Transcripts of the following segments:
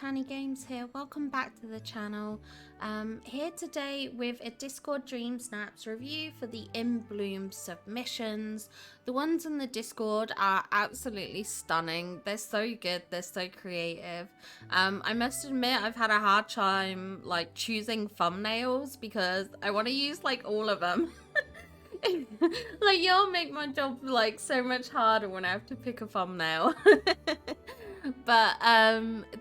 Tiny Games here. Welcome back to the channel. Here today with a Discord Dreamsnaps review for the In Bloom submissions. The ones in the Discord are absolutely stunning. They're so good. They're so creative. I must admit I've had a hard time like choosing thumbnails because I want to use like all of them. Like y'all make my job like so much harder when I have to pick a thumbnail. But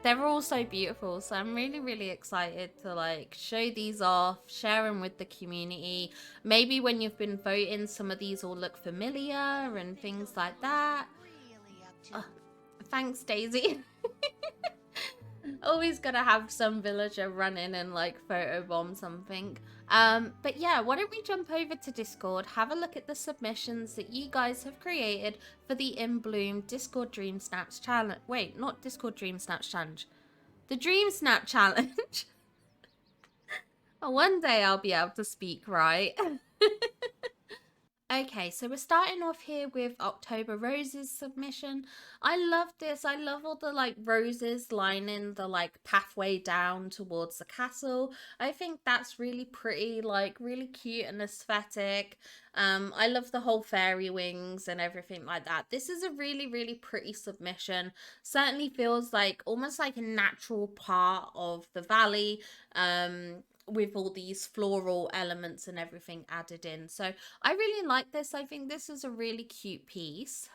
they're all so beautiful, so I'm really excited to like show these off, share them with the community. Maybe when you've been voting, some of these will look familiar and things like that. Thanks, Daisy. Always gotta have some villager run in and like photobomb something. But yeah, why don't we jump over to Discord, have a look at the submissions that you guys have created for the In Bloom Discord Dreamsnaps challenge. Wait, not Discord Dreamsnaps challenge. The Dreamsnap challenge. One day I'll be able to speak right. Okay, so we're starting off here with October Roses submission. I love this. I love all the like roses lining the like pathway down towards the castle. I think that's really pretty, like really cute and aesthetic. I love the whole fairy wings and everything like that. This is a really pretty submission. Certainly feels like almost like a natural part of the valley. With all these floral elements and everything added in. So I really like this. I think this is a really cute piece.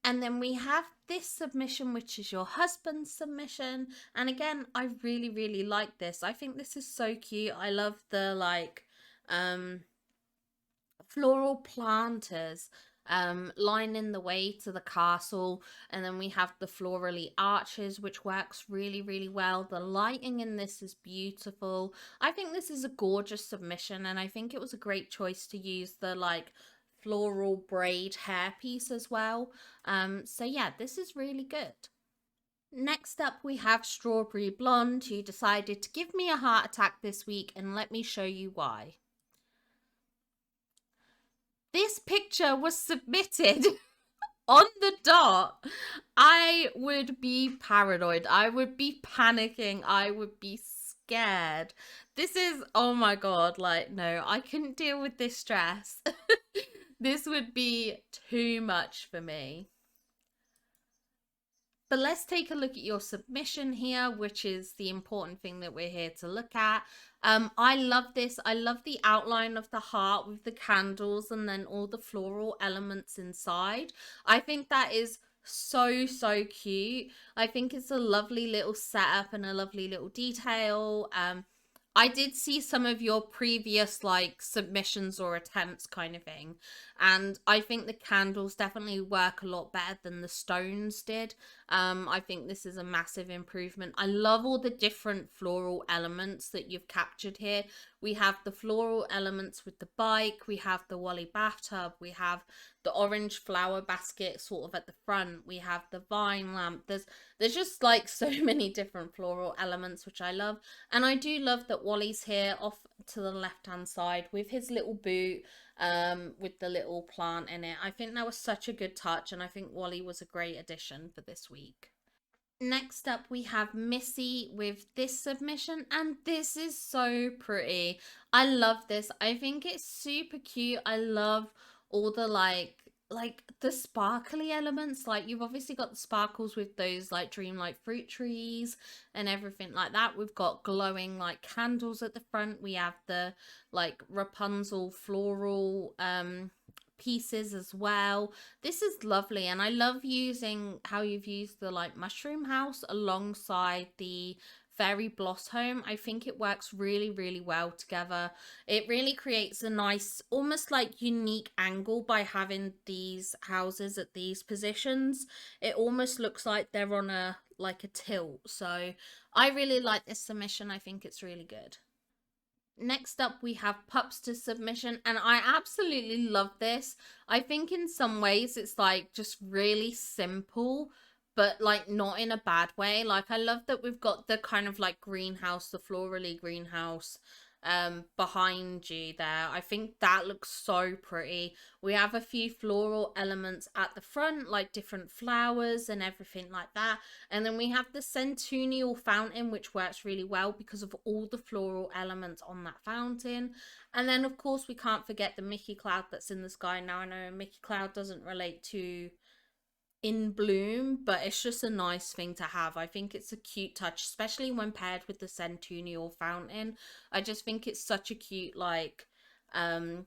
And then we have this submission, which is your husband's submission. And again, I really like this. I think this is so cute. I love the like floral planters lining the way to the castle, and then we have the florally arches, which works really well. The lighting in this is beautiful. I think this is a gorgeous submission, and I think it was a great choice to use the like floral braid hairpiece as well. So yeah, this is really good. Next up, we have Strawberry Blonde, who decided to give me a heart attack this week, and let me show you why. This picture was submitted on the dot. I would be paranoid. I would be panicking. I would be scared. This is, oh my god, like, no, I couldn't deal with this stress. This would be too much for me. But let's take a look at your submission here, which is the important thing that we're here to look at. I love this. I love the outline of the heart with the candles and then all the floral elements inside. I think that is so cute. I think it's a lovely little setup and a lovely little detail. I did see some of your previous like submissions or attempts kind of thing, and I think the candles definitely work a lot better than the stones did. I think this is a massive improvement. I love all the different floral elements that you've captured here. We have the floral elements with the bike, we have the Wally bathtub, we have the orange flower basket sort of at the front, we have the vine lamp. There's just like so many different floral elements, which I love. And I do love that Wally's here off to the left hand side with his little boot with the little plant in it. I think that was such a good touch, and I think Wally was a great addition for this week. Next up, we have Missy with this submission, and this is so pretty. I love this. I think it's super cute. I love all the like the sparkly elements. Like, you've obviously got the sparkles with those like dreamlight fruit trees and everything like that. We've got glowing like candles at the front. We have the like Rapunzel floral pieces as well. This is lovely, and I love using how you've used the like mushroom house alongside the fairy blossom. I think it works really well together. It really creates a nice, almost like unique angle by having these houses at these positions. It almost looks like they're on a like a tilt. So I really like this submission. I think it's really good. Next up, we have Pupster's submission, and I absolutely love this. I think in some ways it's like just really simple, but like not in a bad way. Like, I love that we've got the kind of like greenhouse, the florally greenhouse behind you there. I think that looks so pretty. We have a few floral elements at the front, like different flowers and everything like that. And then we have the centennial fountain, which works really well because of all the floral elements on that fountain. And then, of course, we can't forget the Mickey cloud that's in the sky. Now, I know a Mickey cloud doesn't relate to in bloom, but it's just a nice thing to have. I think it's a cute touch, especially when paired with the centennial fountain. I just think it's such a cute um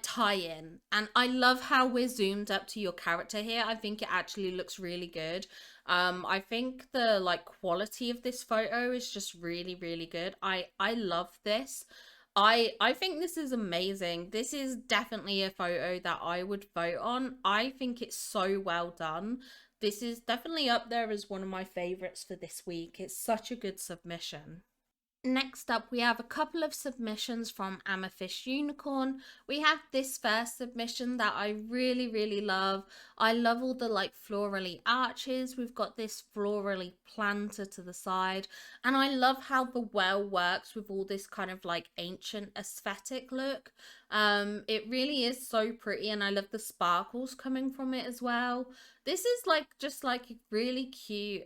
tie-in, and I love how we're zoomed up to your character here. I think it actually looks really good. I think the quality of this photo is just really, really good. I love this. I think this is amazing. This is definitely a photo that I would vote on. I think it's so well done. This is definitely up there as one of my favorites for this week. It's such a good submission. Next up, we have a couple of submissions from Amish Unicorn. We have this first submission that I really, really love. I love all the florally arches. We've got this florally planter to the side. And I love how the well works with all this kind of ancient aesthetic look. It really is so pretty, and I love the sparkles coming from it as well. This is just a really cute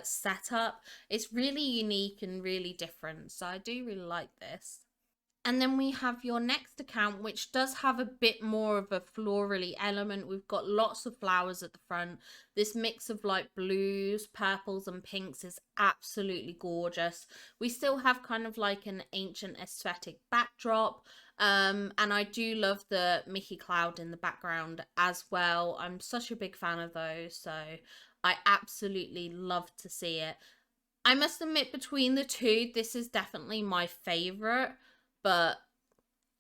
setup. It's really unique and really different, so I do really like this. And then we have your next account, which does have a bit more of a florally element. We've got lots of flowers at the front. This mix of blues, purples, and pinks is absolutely gorgeous. We still have kind of an ancient aesthetic backdrop. And I do love the Mickey cloud in the background as well. I'm such a big fan of those, so I absolutely love to see it. I must admit, between the two, this is definitely my favorite, but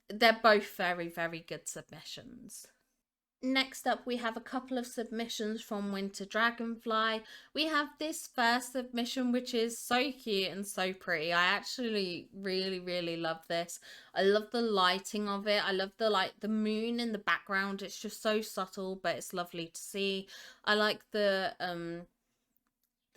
they're both very, very good submissions. Next up, we have a couple of submissions from Winter Dragonfly. We have this first submission, which is so cute and so pretty. I actually really, really love this. I love the lighting of it. I love the moon in the background. It's just so subtle, but it's lovely to see. I like the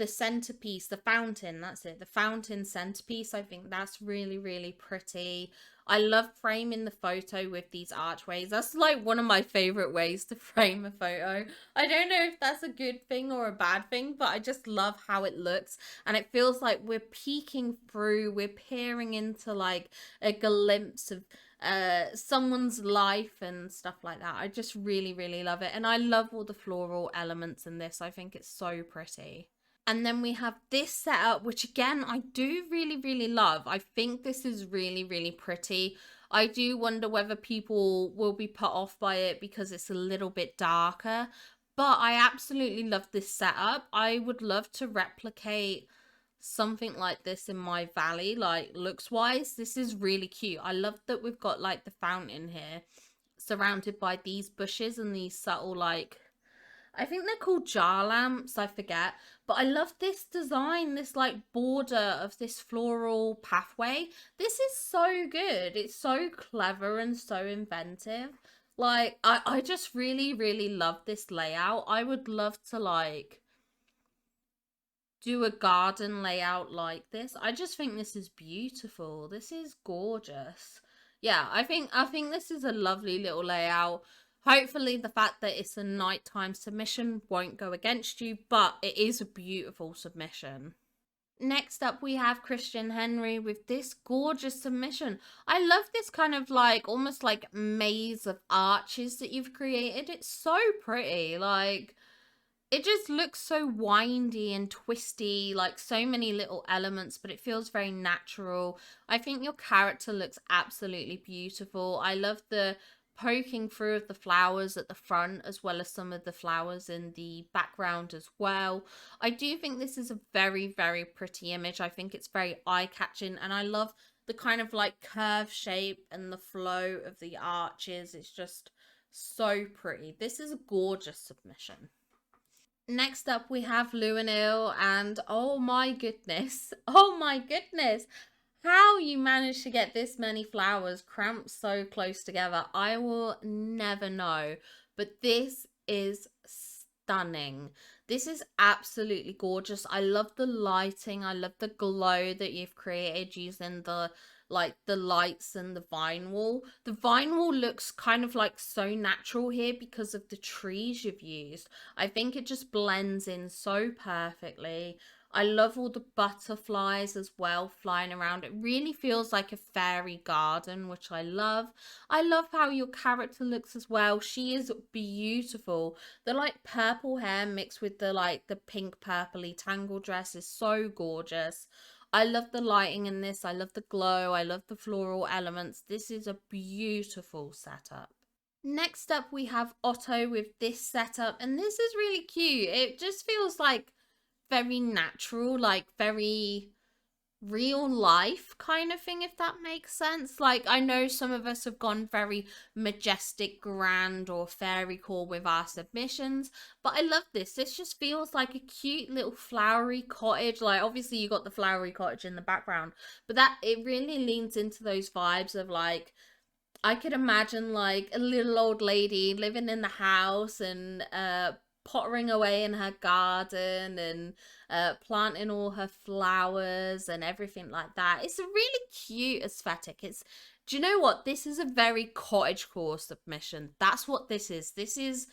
centerpiece, the fountain, that's it, the fountain centerpiece. I think that's really, really pretty. I love framing the photo with these archways. That's one of my favorite ways to frame a photo. I don't know if that's a good thing or a bad thing, but I just love how it looks, and it feels like we're peeking through, we're peering into a glimpse of someone's life and stuff like that. I just really, really love it, and I love all the floral elements in this. I think it's so pretty. And then we have this setup, which again, I do really, really love. I think this is really, really pretty. I do wonder whether people will be put off by it because it's a little bit darker. But I absolutely love this setup. I would love to replicate something like this in my valley, looks wise. This is really cute. I love that we've got the fountain here surrounded by these bushes and these subtle I think they're called jar lamps, I forget. But I love this design, this border of this floral pathway. This is so good. It's so clever and so inventive. I just really, really love this layout. I would love to do a garden layout like this. I just think this is beautiful. This is gorgeous. Yeah, I think this is a lovely little layout. Hopefully the fact that it's a nighttime submission won't go against you, but it is a beautiful submission. Next up, we have Christian Henry with this gorgeous submission. I love this kind of almost maze of arches that you've created. It's so pretty. It just looks so windy and twisty, so many little elements, but it feels very natural. I think your character looks absolutely beautiful. I love the poking through of the flowers at the front, as well as some of the flowers in the background as well. I do think this is a very, very pretty image. I think it's very eye-catching, and I love the kind of curve shape and the flow of the arches. It's just so pretty. This is a gorgeous submission. Next up, we have Luanil, and oh my goodness, oh my goodness, how you managed to get this many flowers cramped so close together, I will never know, but this is stunning. This is absolutely gorgeous. I love the lighting. I love the glow that you've created using like the lights and the vine wall. The vine wall looks kind of like so natural here because of the trees you've used. I think it just blends in so perfectly. I love all the butterflies as well flying around. It really feels like a fairy garden, which I love. I love how your character looks as well. She is beautiful. The like purple hair mixed with the like the pink purpley tangle dress is so gorgeous. I love the lighting in this. I love the glow. I love the floral elements. This is a beautiful setup. Next up, we have Otto with this setup, and this is really cute. It just feels like very natural, like very real life kind of thing, if that makes sense. Like, I know some of us have gone very majestic, grand, or fairy core with our submissions, but I love this. This just feels like a cute little flowery cottage. Like, obviously you got the flowery cottage in the background, but that it really leans into those vibes of like, I could imagine like a little old lady living in the house and pottering away in her garden and planting all her flowers and everything like that. It's a really cute aesthetic. It's, do you know what? This is a very cottagecore submission. That's what this is. This is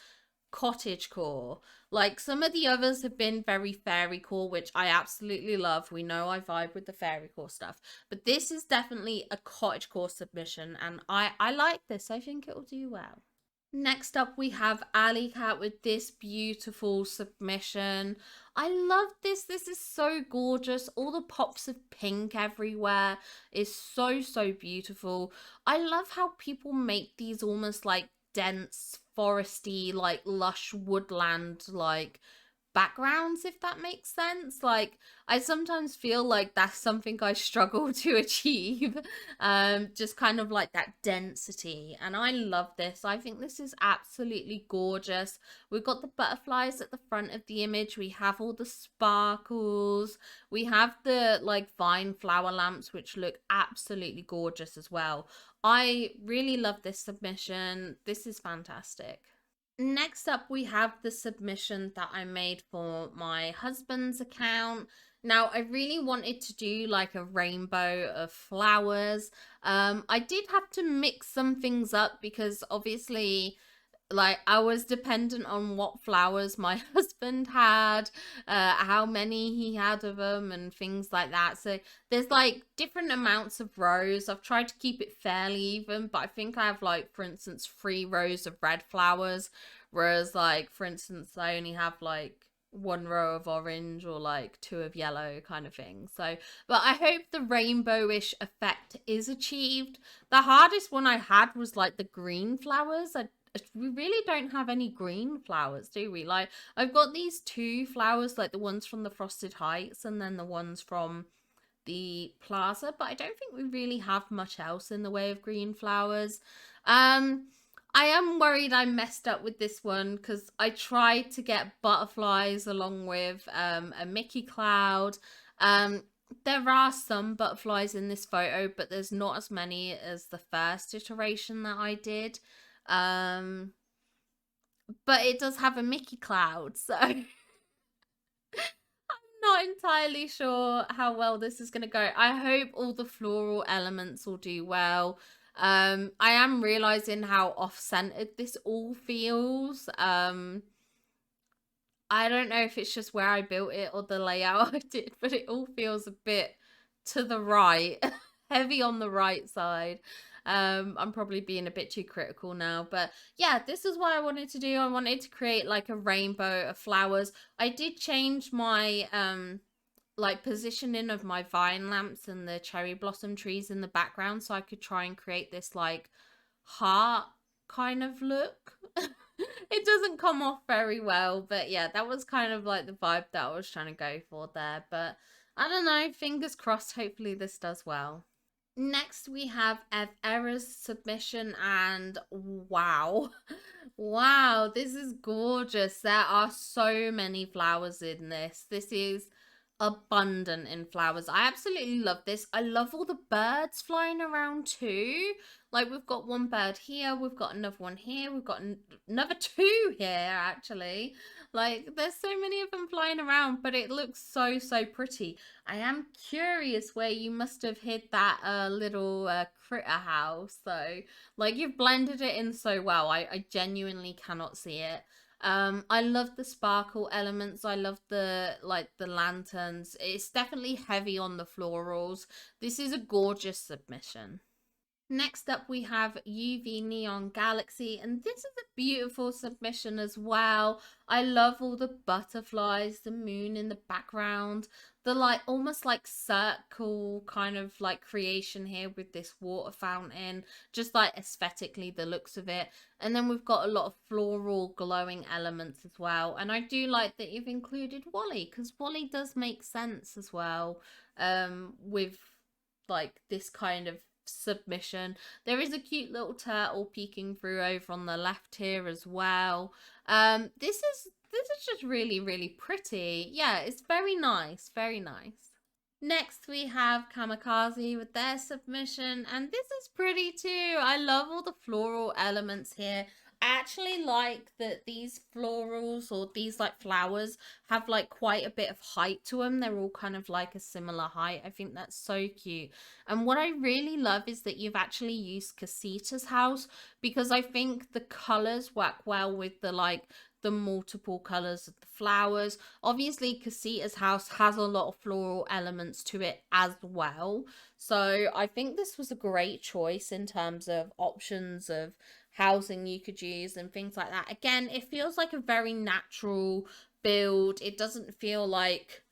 cottagecore. Like some of the others have been very fairycore, which I absolutely love. We know I vibe with the fairycore stuff, but this is definitely a cottagecore submission, and I like this. I think it will do well. Next up, we have Aly Cat with this beautiful submission. I love this. This is so gorgeous. All the pops of pink everywhere is so, so beautiful. I love how people make these almost like dense, foresty, like lush woodland, like backgrounds, if that makes sense. Like, I sometimes feel like that's something I struggle to achieve, just kind of like that density, and I love this. I think this is absolutely gorgeous. We've got the butterflies at the front of the image, we have all the sparkles, we have the like vine flower lamps, which look absolutely gorgeous as well. I really love this submission. This is fantastic. Next up, we have the submission that I made for my husband's account. Now, I really wanted to do like a rainbow of flowers. I did have to mix some things up because obviously, like, I was dependent on what flowers my husband had, how many he had of them, and things like that. So there's like different amounts of rows. I've tried to keep it fairly even, but I think I have like, for instance, 3 rows of red flowers, whereas like, for instance, I only have like 1 row of orange or like 2 of yellow kind of thing. So, but I hope the rainbowish effect is achieved. The hardest one I had was like the green flowers. We really don't have any green flowers, do we? Like, I've got these 2 flowers, like the ones from the Frosted Heights and then the ones from the plaza, but I don't think we really have much else in the way of green flowers. I am worried I messed up with this one because I tried to get butterflies along with a Mickey cloud. There are some butterflies in this photo, but there's not as many as the first iteration that I did. But it does have a Mickey cloud, so I'm not entirely sure how well this is going to go. I hope all the floral elements will do well. I am realizing how off-centered this all feels. I don't know if it's just where I built it or the layout I did, but it all feels a bit to the right, heavy on the right side. I'm probably being a bit too critical now, but yeah, this is what I wanted to do. I wanted to create like a rainbow of flowers. I did change my like positioning of my vine lamps and the cherry blossom trees in the background so I could try and create this like heart kind of look. It doesn't come off very well, but yeah, that was kind of like the vibe that I was trying to go for there. But I don't know, fingers crossed, hopefully this does well. Next, we have Era's submission, and wow, wow, this is gorgeous. There are so many flowers in this. This is abundant in flowers. I absolutely love this. I love all the birds flying around too. Like we've got one bird here, we've got another one here, we've got another two here actually. Like there's so many of them flying around, but it looks so, so pretty. I am curious where you must have hid that little critter house though. Like you've blended it in so well. I genuinely cannot see it. I love the sparkle elements. I love the the lanterns. It's definitely heavy on the florals. This is a gorgeous submission. Next up, we have UV Neon Galaxy, and this is a beautiful submission as well. I love all the butterflies, the moon in the background, the like almost like circle kind of like creation here with this water fountain, just like aesthetically the looks of it. And then we've got a lot of floral glowing elements as well. And I do like that you've included Wally, because Wally does make sense as well with like this kind of submission. There is a cute little turtle peeking through over on the left here as well. This is just really, really pretty. Yeah, it's very nice, very nice. Next, we have Kamakazi with their submission, and this is pretty too. I love all the floral elements here. I actually like that these florals or these like flowers have like quite a bit of height to them. They're all kind of like a similar height. I think that's so cute. And what I really love is that you've actually used Casita's house, because I think the colors work well with the like the multiple colors of the flowers. Obviously, Casita's house has a lot of floral elements to it as well. So I think this was a great choice in terms of options of housing you could use and things like that. Again, it feels like a very natural build. It doesn't feel like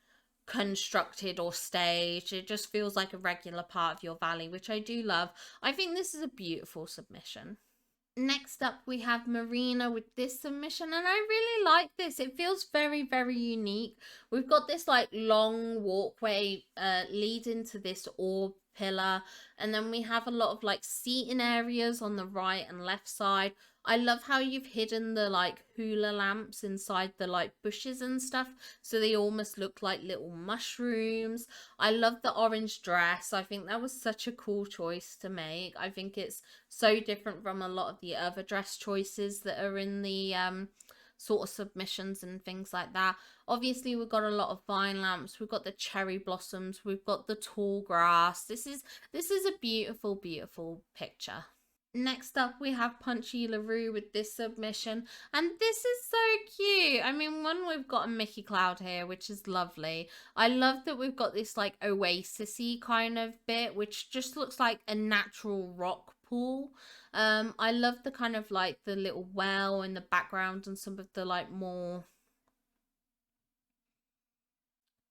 constructed or staged. It just feels like a regular part of your valley, which I do love. I think this is a beautiful submission. Next up, we have Marina with this submission, and I really like this. It feels very, very unique. We've got this like long walkway leading to this orb pillar, and then we have a lot of like seating areas on the right and left side. I love how you've hidden the like hula lamps inside the like bushes and stuff, so they almost look like little mushrooms. I love the orange dress. I think that was such a cool choice to make. I think it's so different from a lot of the other dress choices that are in the sort of submissions and things like that. Obviously, we've got a lot of vine lamps, we've got the cherry blossoms, we've got the tall grass. This is a beautiful, beautiful picture. Next up, we have Punchy Laro with this submission, and this is so cute. I mean, one, we've got a Mickey Cloud here, which is lovely. I love that we've got this like oasis-y kind of bit, which just looks like a natural rock pool. I love the kind of like the little well in the background and some of the like more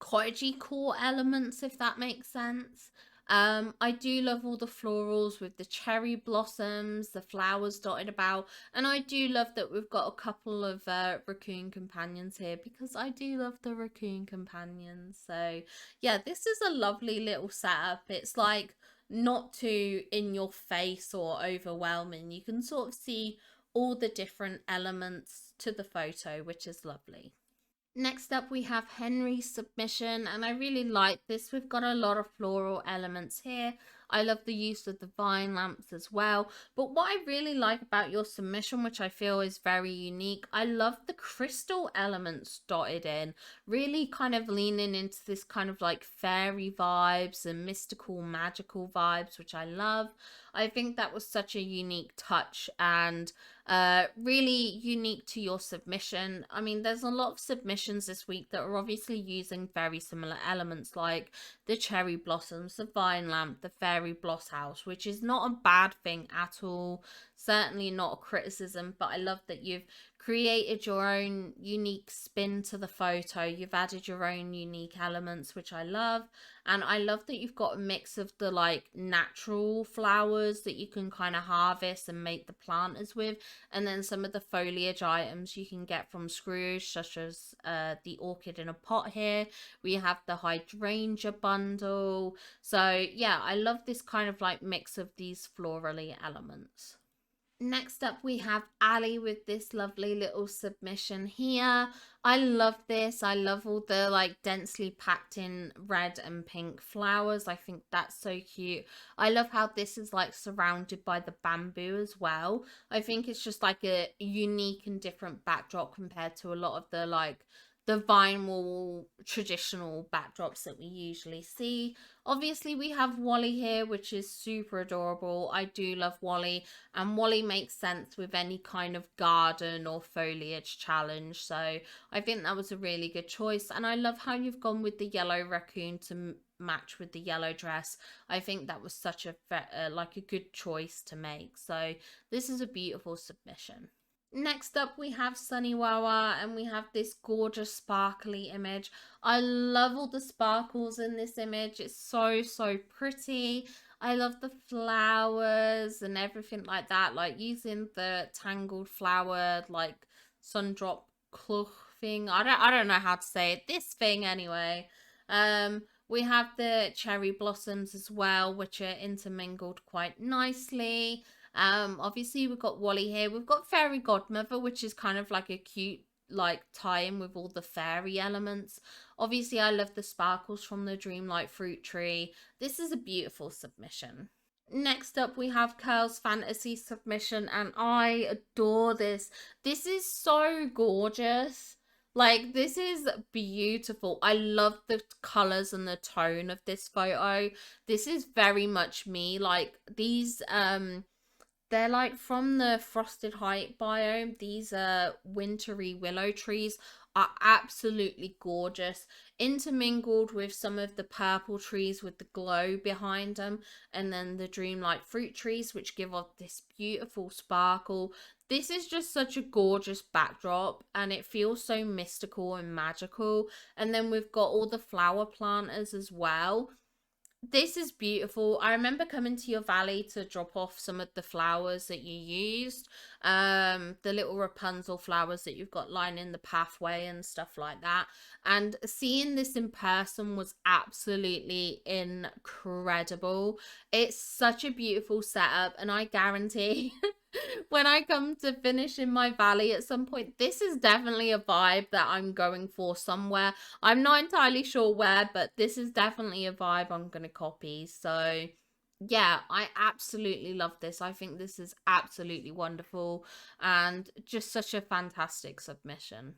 cottagey core elements, if that makes sense. I do love all the florals with the cherry blossoms, the flowers dotted about, and I do love that we've got a couple of raccoon companions here, because I do love the raccoon companions. So yeah, this is a lovely little setup. It's like not too in your face or overwhelming. You can sort of see all the different elements to the photo, which is lovely. Next up, we have Henry's submission, and I really like this. We've got a lot of floral elements here. I love the use of the vine lamps as well. But what I really like about your submission, which I feel is very unique, I love the crystal elements dotted in, really kind of leaning into this kind of like fairy vibes and mystical, magical vibes, which I love. I think that was such a unique touch and really unique to your submission. I mean, there's a lot of submissions this week that are obviously using very similar elements, like the cherry blossoms, the vine lamp, the fairy bloss house, which is not a bad thing at all. Certainly not a criticism, but I love that you've created your own unique spin to the photo. You've added your own unique elements, which I love. And I love that you've got a mix of the like natural flowers that you can kind of harvest and make the planters with, and then some of the foliage items you can get from Scrooge, such as the orchid in a pot here. We have the hydrangea bundle. So yeah, I love this kind of like mix of these florally elements. Next up, we have Ally with this lovely little submission here. I love this. I love all the like densely packed in red and pink flowers. I think that's so cute. I love how this is like surrounded by the bamboo as well. I think it's just like a unique and different backdrop compared to a lot of the like the vinyl traditional backdrops that we usually see. Obviously, we have Wally here, which is super adorable. I do love Wally, and Wally makes sense with any kind of garden or foliage challenge. So I think that was a really good choice. And I love how you've gone with the yellow raccoon to match with the yellow dress. I think that was such a like a good choice to make. So this is a beautiful submission. Next up, we have Sunny Wawa, and we have this gorgeous sparkly image. I love all the sparkles in this image. It's so, so pretty. I love the flowers and everything like that, like using the tangled flower, like sundrop cloth thing. I don't know how to say it. This thing anyway. We have the cherry blossoms as well, which are intermingled quite nicely. Obviously we've got Wally here. We've got Fairy Godmother, which is kind of like a cute like tie-in with all the fairy elements. Obviously I love the sparkles from the Dreamlight fruit tree. This is a beautiful submission. Next up, we have Curl's Fantasy submission, and I adore this. This is so gorgeous. Like, this is beautiful. I love the colors and the tone of this photo. This is very much me. Like, these, they're like from the Frosted Height biome. These wintry willow trees are absolutely gorgeous, intermingled with some of the purple trees with the glow behind them, and then the Dreamlight fruit trees, which give off this beautiful sparkle. This is just such a gorgeous backdrop, and it feels so mystical and magical. And then we've got all the flower planters as well. This is beautiful. I remember coming to your valley to drop off some of the flowers that you used. The little Rapunzel flowers that you've got lining the pathway and stuff like that. And seeing this in person was absolutely incredible. It's such a beautiful setup, and I guarantee when I come to finish in my valley at some point, this is definitely a vibe that I'm going for somewhere. I'm not entirely sure where, but this is definitely a vibe I'm going to copy. So yeah, I absolutely love this. I think this is absolutely wonderful and just such a fantastic submission.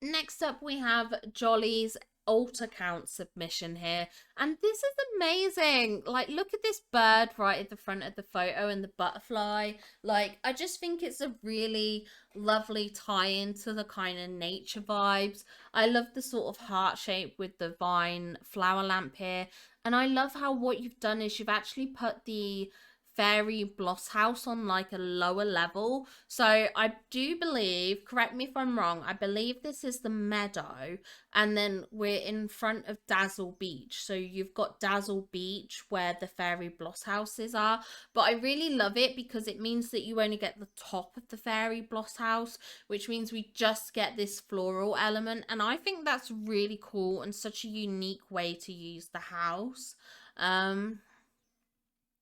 Next up, we have Jolly's alt account submission here, and this is amazing. Like, look at this bird right at the front of the photo and the butterfly. Like, I just think it's a really lovely tie-in to the kind of nature vibes. I love the sort of heart shape with the vine flower lamp here, and I love how what you've done is you've actually put the fairy bloss house on like a lower level. So I do believe, correct me if I'm wrong, I believe this is the meadow, and then we're in front of Dazzle Beach. So you've got Dazzle Beach where the fairy bloss houses are. But I really love it because it means that you only get the top of the fairy bloss house, which means we just get this floral element. And I think that's really cool and such a unique way to use the house.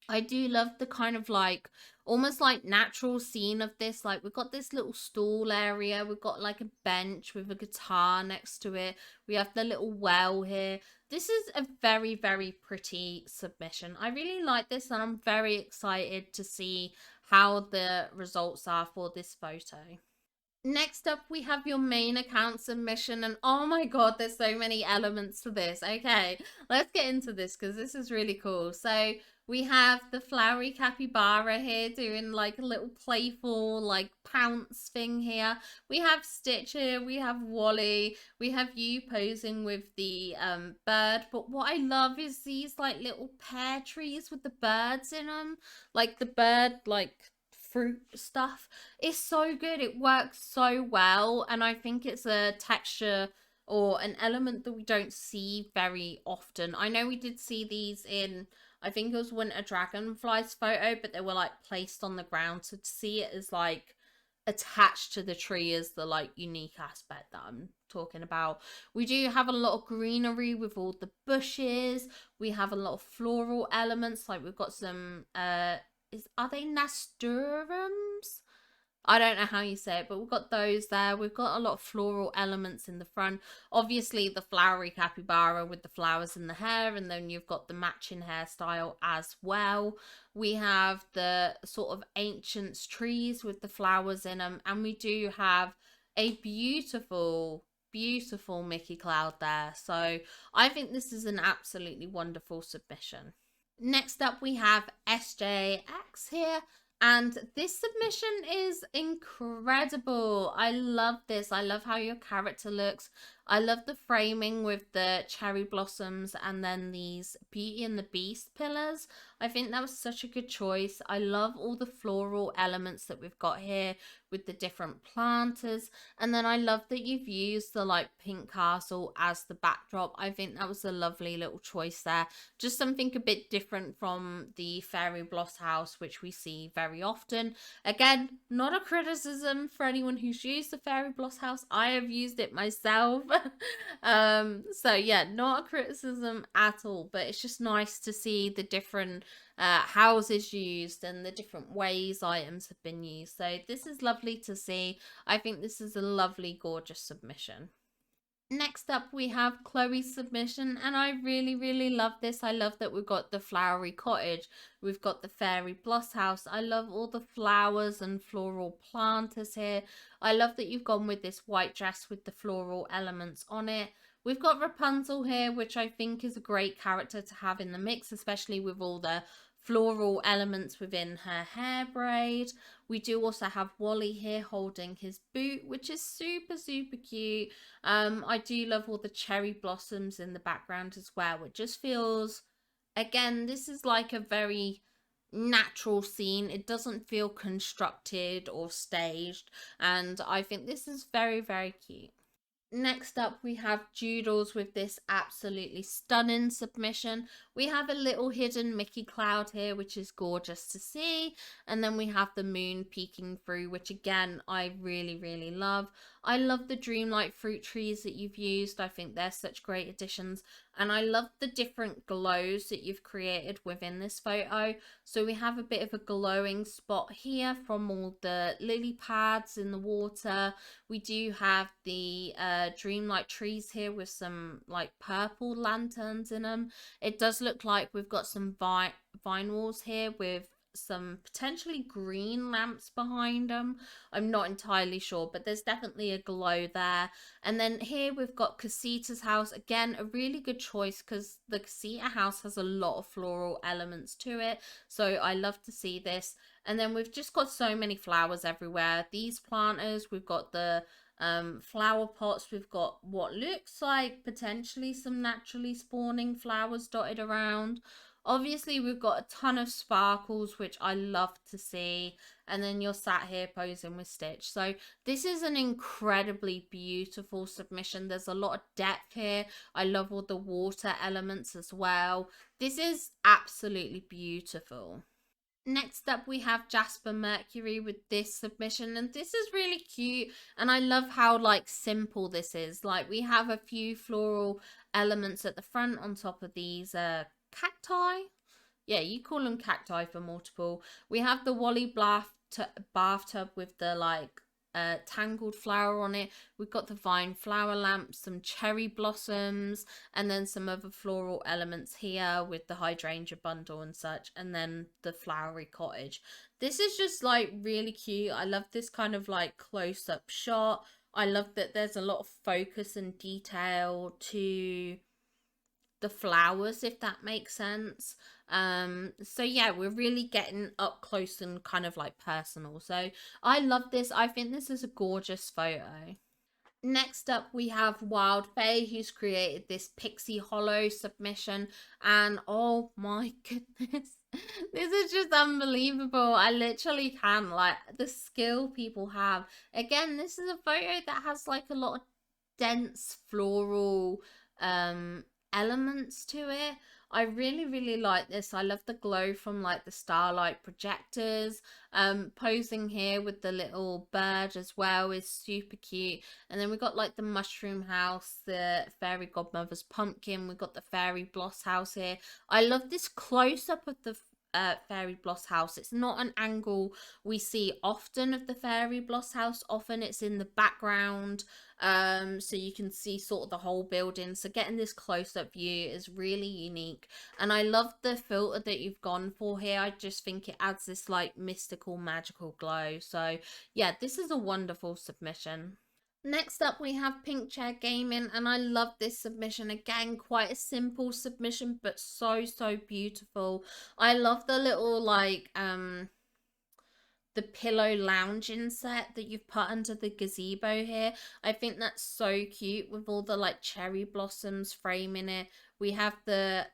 I do love the kind of like almost like natural scene of this. Like, we've got this little stall area, we've got like a bench with a guitar next to it, we have the little well here. This is a very, very pretty submission. I really like this, and I'm very excited to see how the results are for this photo. Next up, we have your main account submission, and oh my god, there's so many elements to this. Okay, let's get into this because this is really cool. So we have the flowery capybara here doing like a little playful like pounce thing here. We have Stitch here, we have Wally, we have you posing with the bird. But what I love is these like little pear trees with the birds in them, like the bird like fruit stuff. It's so good. It works so well, and I think it's a texture or an element that we don't see very often. I know we did see these in, I think it was Winter Dragonfly's photo, but they were like placed on the ground. So to see it as like attached to the tree is the like unique aspect that I'm talking about. We do have a lot of greenery with all the bushes. We have a lot of floral elements, like we've got some are they nasturtiums? I don't know how you say it, but we've got those there. We've got a lot of floral elements in the front. Obviously, the flowery capybara with the flowers in the hair, and then you've got the matching hairstyle as well. We have the sort of ancient trees with the flowers in them, and we do have a beautiful, beautiful Mickey Cloud there. So I think this is an absolutely wonderful submission. Next up, we have SJX here. And this submission is incredible. I love this. I love how your character looks. I love the framing with the cherry blossoms and then these Beauty and the Beast pillars. I think that was such a good choice. I love all the floral elements that we've got here with the different planters. And then I love that you've used the like pink castle as the backdrop. I think that was a lovely little choice there. Just something a bit different from the Fairy Bloss house, which we see very often. Again, not a criticism for anyone who's used the Fairy Bloss house. I have used it myself. So yeah, not a criticism at all, but it's just nice to see the different houses used and the different ways items have been used. So this is lovely to see. I think this is a lovely, gorgeous submission. Next up, we have Chloe's submission, and I really, really love this. I love that we've got the flowery cottage. We've got the fairy bloss house. I love all the flowers and floral planters here. I love that you've gone with this white dress with the floral elements on it. We've got Rapunzel here, which I think is a great character to have in the mix, especially with all the floral elements within her hair braid. We do also have Wally here holding his boot, which is super, super cute. I do love all the cherry blossoms in the background as well. It just feels, again, this is like a very natural scene. It doesn't feel constructed or staged, and I think this is very, very cute. Next up, we have Doodles with this absolutely stunning submission. We have a little hidden Mickey cloud here, which is gorgeous to see. And then we have the moon peeking through, which again, I really, really love. I love the dreamlight fruit trees that you've used. I think they're such great additions. And I love the different glows that you've created within this photo. So we have a bit of a glowing spot here from all the lily pads in the water. We do have the dreamlight trees here with some like purple lanterns in them. It does look like we've got some vine walls here with some potentially green lamps behind them. I'm not entirely sure, but there's definitely a glow there. And then here we've got Casita's house. Again, a really good choice because the Casita house has a lot of floral elements to it. So I love to see this. And then we've just got so many flowers everywhere. These planters, we've got the flower pots, we've got what looks like potentially some naturally spawning flowers dotted around. Obviously, we've got a ton of sparkles, which I love to see. And then you're sat here posing with Stitch. So this is an incredibly beautiful submission. There's a lot of depth here. I love all the water elements as well. This is absolutely beautiful. Next up, we have Jasper Mercury with this submission, and this is really cute, and I love how like simple this is. Like we have a few floral elements at the front on top of these cacti. Yeah, you call them cacti for multiple. We have the Wally bathtub with the like tangled flower on it. We've got the vine flower lamps, some cherry blossoms, and then some other floral elements here with the hydrangea bundle and such, and then the flowery cottage. This is just like really cute. I love this kind of like close-up shot. I love that there's a lot of focus and detail to the flowers, if that makes sense. So yeah, we're really getting up close and kind of like personal. So I love this. I think this is a gorgeous photo. Next up, we have Wild Faye, who's created this Pixie Hollow submission. And oh my goodness, this is just unbelievable. I literally can, like, the skill people have. Again, this is a photo that has like a lot of dense floral elements to it. I really, really like this. I love the glow from like the starlight projectors. Posing here with the little bird as well is super cute. And then we got like the mushroom house, the fairy godmother's pumpkin. We got the fairy bloss house here. I love this close up of the fairy bloss house. It's not an angle we see often of the fairy bloss house. Often it's in the background, so you can see sort of the whole building. So getting this close-up view is really unique, and I love the filter that you've gone for here. I just think it adds this like mystical, magical glow. So yeah, this is a wonderful submission. Next up, we have Pink Chair Gaming, and I love this submission. Again, quite a simple submission, but so, so beautiful. I love the little, like, the pillow lounging set that you've put under the gazebo here. I think that's so cute with all the, like, cherry blossoms framing it. We have the,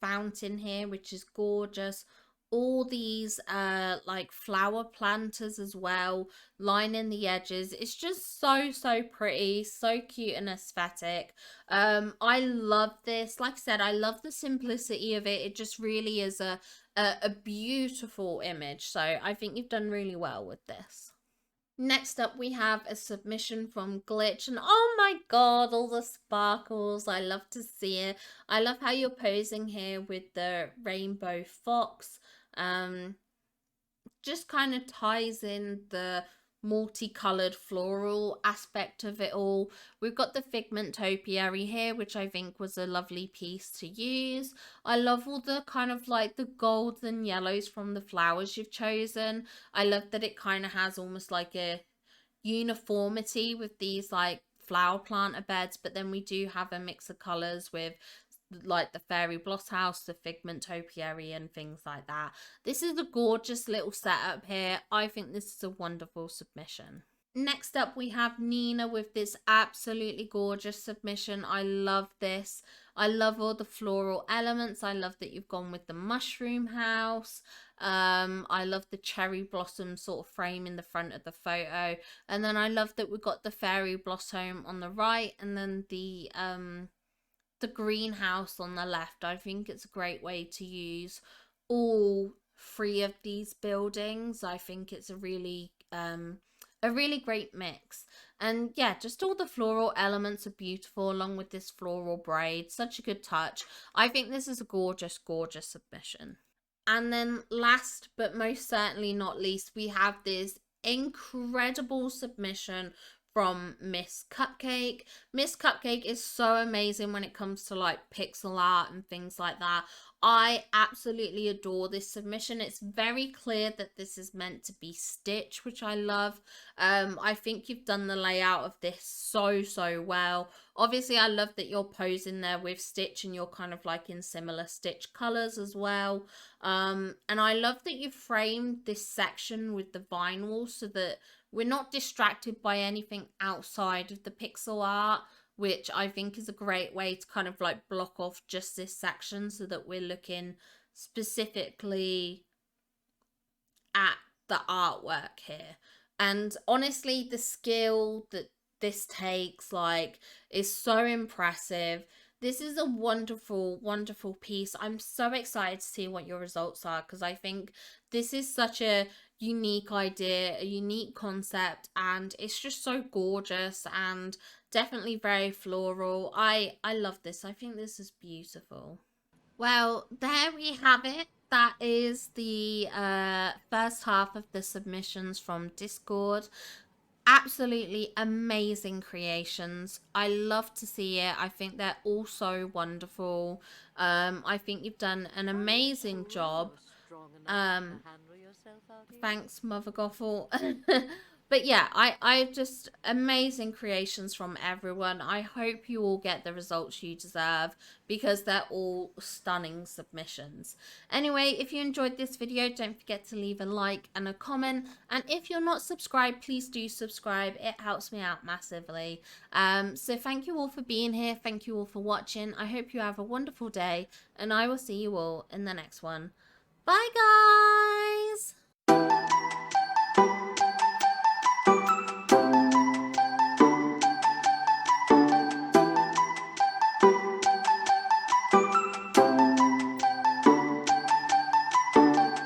fountain here, which is gorgeous. All these like flower planters as well, lining the edges. It's just so, so pretty, so cute and aesthetic. I love this. Like I said, I love the simplicity of it. It just really is a beautiful image. So I think you've done really well with this. Next up, we have a submission from Glitch, and oh my god, all the sparkles. I love to see it. I love how you're posing here with the rainbow fox. Just kind of ties in the multicolored floral aspect of it all. We've got the figment topiary here, which I think was a lovely piece to use. I love all the kind of like the golds and yellows from the flowers you've chosen. I love that it kind of has almost like a uniformity with these like flower planter beds, but then we do have a mix of colors with like the fairy bloss house, the figment topiary, and things like that. This is a gorgeous little setup here. I think this is a wonderful submission. Next up, we have Nina with this absolutely gorgeous submission. I love this. I love all the floral elements. I love that you've gone with the mushroom house. I love the cherry blossom sort of frame in the front of the photo. And then I love that we've got the fairy blossom on the right, and then the greenhouse on the left. I think it's a great way to use all three of these buildings. I think it's a really great mix. And yeah, just all the floral elements are beautiful along with this floral braid. Such a good touch. I think this is a gorgeous, gorgeous submission. And then last but most certainly not least, we have this incredible submission from Miss Cupcake. Miss Cupcake is so amazing when it comes to like pixel art and things like that. I absolutely adore this submission. It's very clear that this is meant to be Stitch, which I love. I think you've done the layout of this so, so well. Obviously, I love that you're posing there with Stitch and you're kind of like in similar Stitch colors as well. And I love that you framed this section with the vinyl so that we're not distracted by anything outside of the pixel art, which I think is a great way to kind of like block off just this section so that we're looking specifically at the artwork here. And honestly, the skill that this takes like is so impressive. This is a wonderful, wonderful piece. I'm so excited to see what your results are, because I think this is such a unique idea, a unique concept, and it's just so gorgeous and definitely very floral. I love this. I think this is beautiful. Well, there we have it. That is the first half of the submissions from Discord. Absolutely amazing creations. I love to see it. I think they're all so wonderful. I think you've done an amazing job. Thanks, Mother Gothel. But yeah, I just amazing creations from everyone. I hope you all get the results you deserve, because they're all stunning submissions. Anyway, if you enjoyed this video, don't forget to leave a like and a comment. And if you're not subscribed, please do subscribe. It helps me out massively. So thank you all for being here. Thank you all for watching. I hope you have a wonderful day, and I will see you all in the next one. Bye, guys!